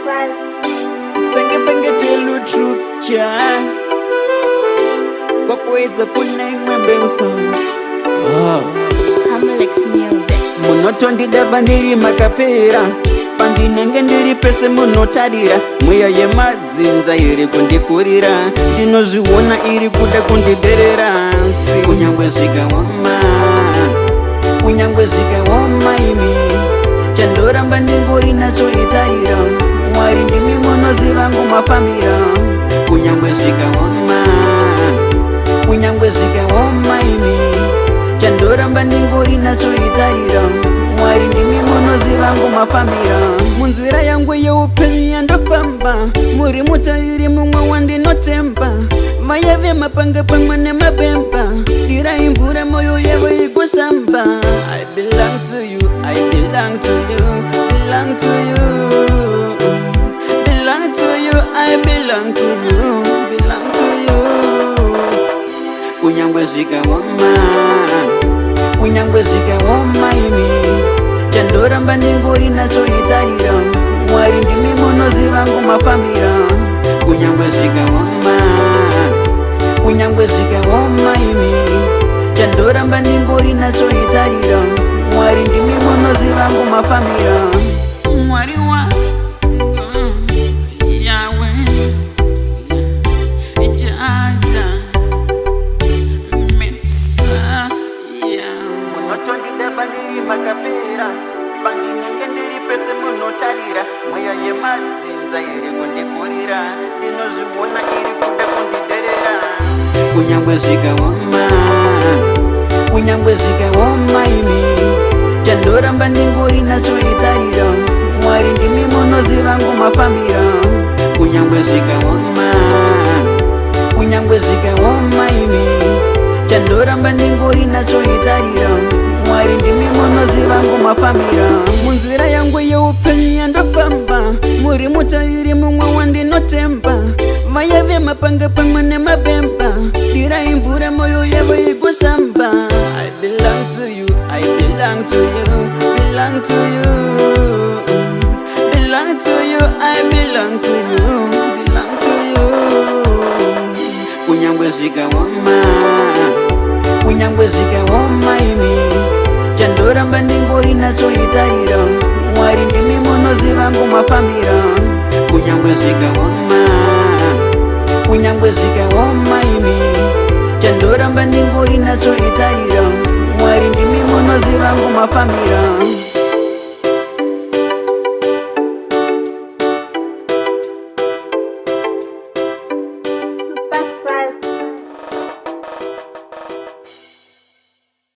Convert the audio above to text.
Singepenge truth cha kwa kuweza kunaimwembe usoni Hamlex Music. munoto ndidaba ndiri makapera pandinenge ndiri pese munotarira mweya yemadzinza iri kundikurira ndinozviona iri kuda kundiderera si kunyangwe zvikaoma imi chandoramba ndingori nacho itarira mwari ndimi munoziva ngomafambira kunyangwe zvikaoma imi chandoramba ndingori nacho itarira mwari ndimi munoziva ngomafambira munzira yangu yeupenyu yandofamba muri mutairi mumwe wandinotemba mayave mapanga pamwe nemapemba dirai mvura moyo yavo ikushamba I belong to you, I belong to you, belong to you, belong to you, I belong to you, belong to you. Kunyangwe zvikaoma imi chandoramba ndingori nacho itarira mwari ndimi munoziva ngomafambira kunyangwe zvikaoma imi chandoramba ndingori nacho itarira mwari ndimi munoziva ngomafambira mwari wa yawe jaja mesaya munotondidaba ndiri makapera pandinenge ndiri pese munotarira mweya yemadzinza iri kundikurira ndinozviona iri kuda kundiderera kunyangwe zvikaoma imi chandoramba ndingori nacho itarira mwari ndimi munoziva ngomafambira kunyangwe zvikaoma imi chandoramba ndingori nacho itarira mwari ndimi munoziva ngomafambira munzira yangu yeupenyu yandofamba muri mutairi mumwe wandinotemba mayave mapanga pamwe nemapemba dirai mvura moyo yavo ikushamba I belong to you, I belong to you, belong to you, belong to you, I belong to you, belong to you. Kunyangwe zvikaoma imi chandoramba ndingori nacho itarira mwari ndimi munoziva ngomafambira kunyangwe zvikaoma imi chandoramba ndingori nacho itarira mwari ndimi munoziva ngomafambira